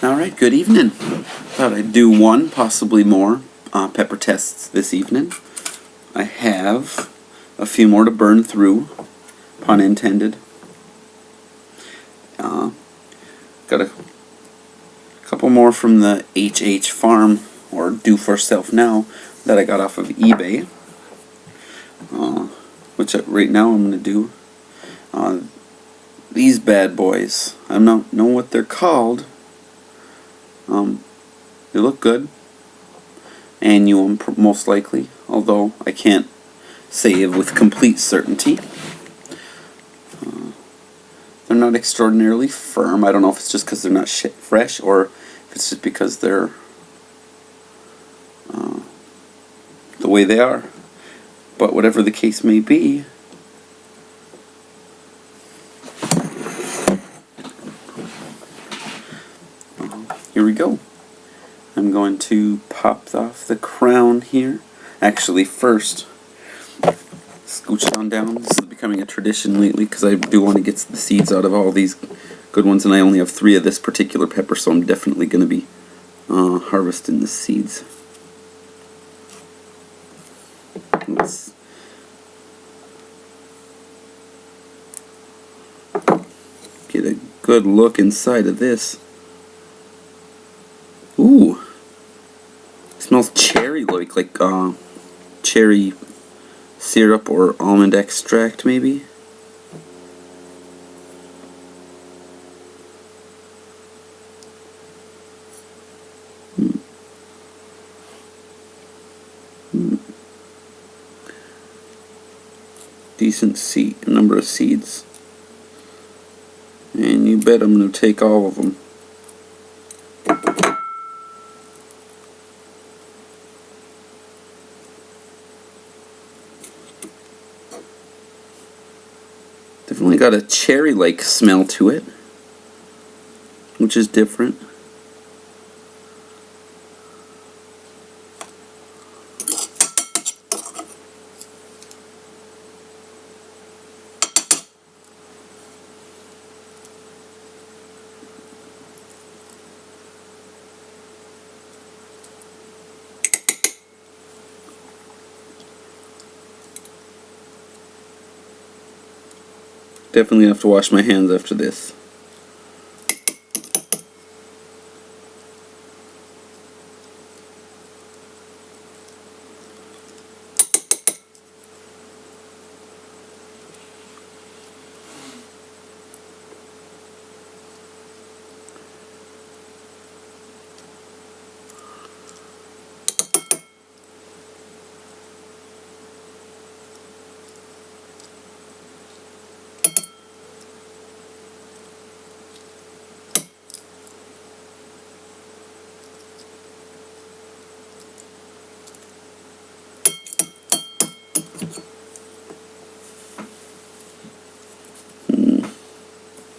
Alright, good evening. Thought I'd do one, possibly more, pepper tests this evening. I have a few more to burn through, pun intended. Got a couple more from the HH Farm, or do4selfnow, that I got off of eBay. Which right now I'm going to do. These bad boys. I don't know what they're called. They look good. Annuum, most likely, although I can't say with complete certainty. They're not extraordinarily firm. I don't know if it's just because they're not fresh, or if it's just because they're the way they are. But whatever the case may be, here we go. I'm going to pop off the crown here. Actually, first, scooch it on down. This is becoming a tradition lately because I do want to get the seeds out of all these good ones, and I only have 3 of this particular pepper, so I'm definitely going to be harvesting the seeds. Let's get a good look inside of this. Ooh, it smells cherry-like, like cherry syrup or almond extract, maybe. Decent number of seeds, and you bet I'm going to take all of them. Definitely got a cherry-like smell to it, which is different. Definitely have to wash my hands after this.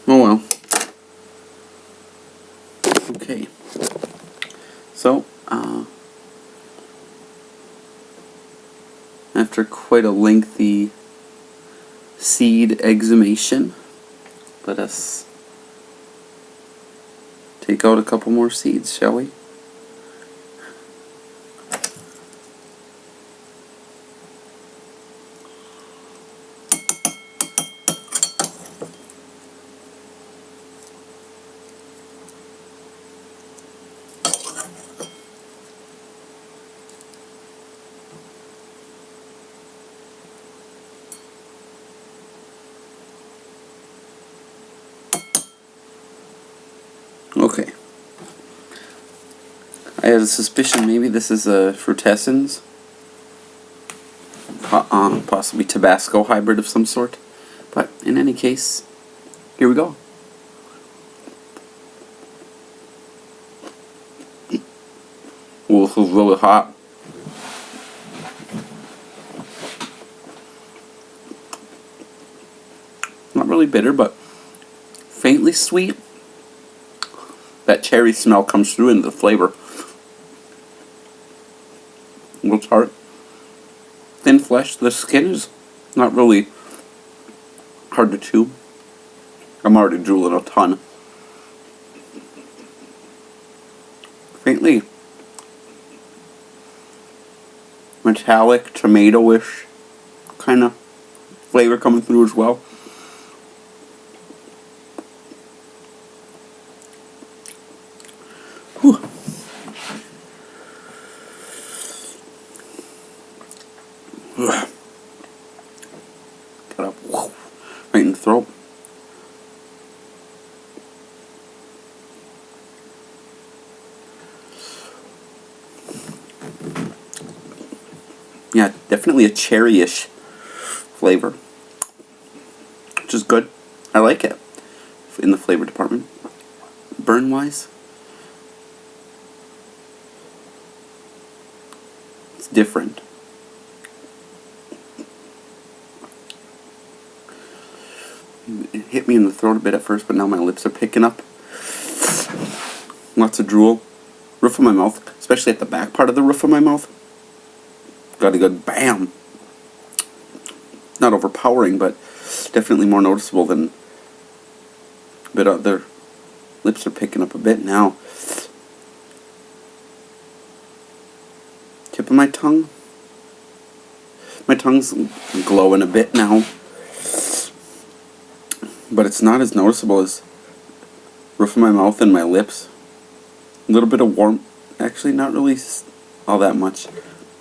Oh well. Okay. So, after quite a lengthy seed exhumation, let us take out a couple more seeds, shall we? Okay. I had a suspicion maybe this is a Frutescens, possibly Tabasco hybrid of some sort. But in any case, here we go. Ooh, this is really hot. Not really bitter, but faintly sweet. That cherry smell comes through into the flavor. A little tart. Thin flesh. The skin is not really hard to chew. I'm already drooling a ton. faintly metallic, tomato-ish kind of flavor coming through as well. Whew. Got up right in the throat. Yeah, definitely a cherry-ish flavor, which is good. I like it in the flavor department. Burn-wise, it's different. It hit me in the throat a bit at first, but now my lips are picking up. Lots of drool. Roof of my mouth, especially at the back part of the roof of my mouth. Got a good bam. Not overpowering, but definitely more noticeable than a bit other. Lips are picking up a bit now. Tip of my tongue. My tongue's glowing a bit now, but it's not as noticeable as roof of my mouth and my lips. A little bit of warmth, actually not really all that much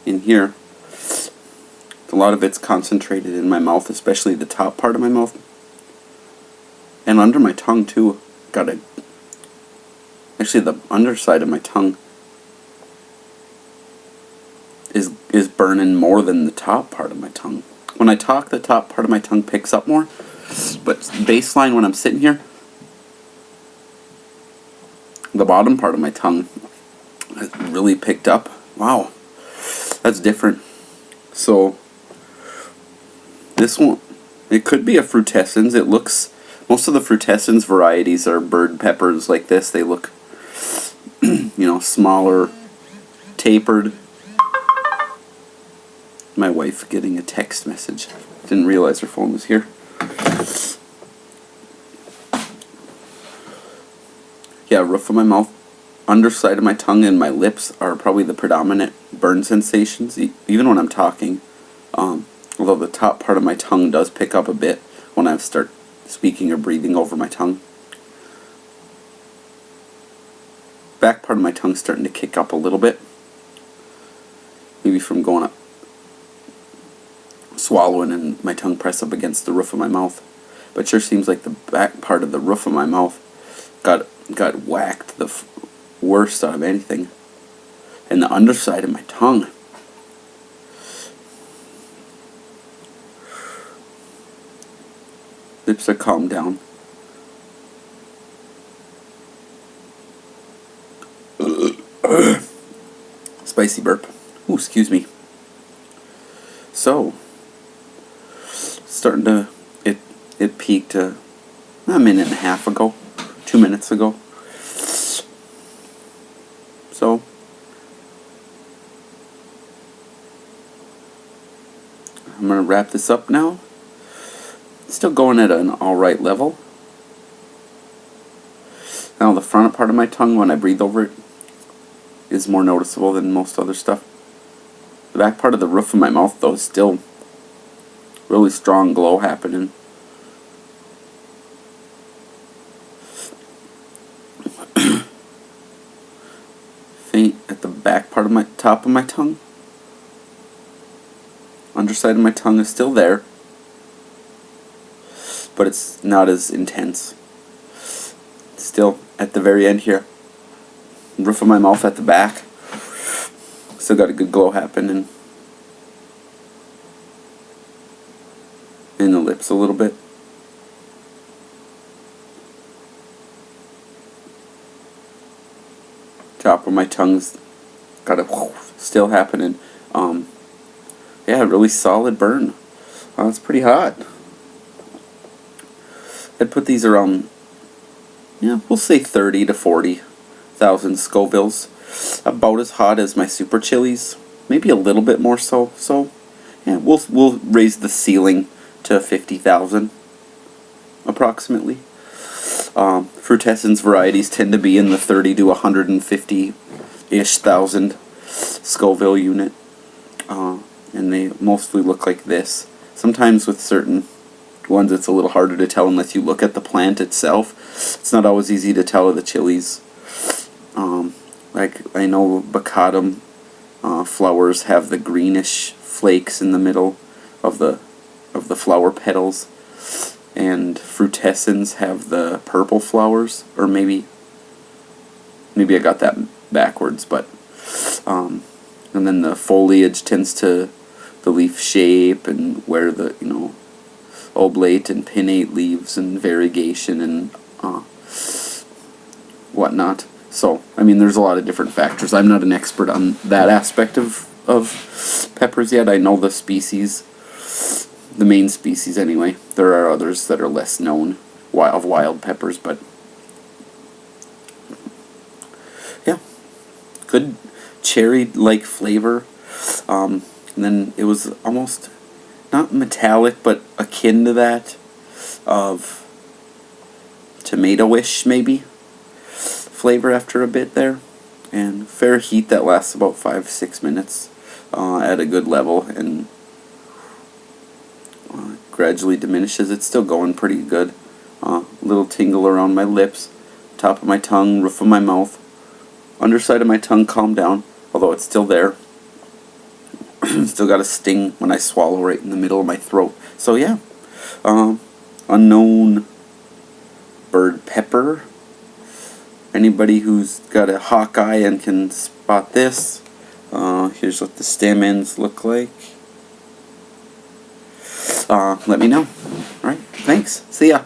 in here. A lot of it's concentrated in my mouth, especially the top part of my mouth. And under my tongue too. Actually the underside of my tongue is burning more than the top part of my tongue. When I talk, the top part of my tongue picks up more. But baseline when I'm sitting here, the bottom part of my tongue has really picked up. Wow. That's different. So this one, it could be a Frutescens. It looks, most of the Frutescens varieties are bird peppers like this. They look, smaller, tapered. My wife getting a text message. Didn't realize her phone was here. Yeah, roof of my mouth, underside of my tongue, and my lips are probably the predominant burn sensations, even when I'm talking. Although the top part of my tongue does pick up a bit when I start speaking or breathing over my tongue. Back part of my tongue's starting to kick up a little bit. Maybe from going up, swallowing and my tongue press up against the roof of my mouth. But sure seems like the back part of the roof of my mouth got whacked the worst out of anything. And the underside of my tongue. Lips are calmed down. Spicy burp. Ooh, excuse me. So, starting to, it peaked a minute and a half ago, 2 minutes ago. So, I'm going to wrap this up now. Still going at an alright level. Now the front part of my tongue, when I breathe over it, is more noticeable than most other stuff. The back part of the roof of my mouth, though, is still really strong glow happening. Faint at the back part of my top of my tongue. Underside of my tongue is still there, but it's not as intense. Still at the very end here. Roof of my mouth at the back. Still got a good glow happening. In the lips a little bit. Top of my tongue's got a still happening. Yeah, really solid burn. It's pretty hot. I'd put these around, we'll say 30 to 40,000 Scovilles. About as hot as my super chilies, maybe a little bit more so. So, yeah, we'll raise the ceiling to 50,000 approximately. Frutescens varieties tend to be in the 30 to 150 4-ish thousand Scoville unit, and they mostly look like this. Sometimes with certain ones it's a little harder to tell unless you look at the plant itself. It's not always easy to tell of the chilies. Like I know Bacatum flowers have the greenish flakes in the middle of the flower petals, and Frutescens have the purple flowers, or maybe I got that backwards, but and then the foliage tends to the leaf shape and where the oblate and pinnate leaves and variegation and whatnot. So, I mean, there's a lot of different factors. I'm not an expert on that aspect of peppers yet. I know the species, the main species anyway. There are others that are less known of wild peppers, but yeah, good cherry-like flavor. And then it was almost not metallic, but akin to that of tomato-ish maybe flavor after a bit there, and fair heat that lasts about 5-6 minutes at a good level, and gradually diminishes. It's still going pretty good. Little tingle around my lips, top of my tongue, roof of my mouth, underside of my tongue calmed down, although it's still there. Still got a sting when I swallow right in the middle of my throat. So yeah, unknown bird pepper. Anybody who's got a hawk eye and can spot this, here's what the stem ends look like. Let me know. Alright, thanks. See ya.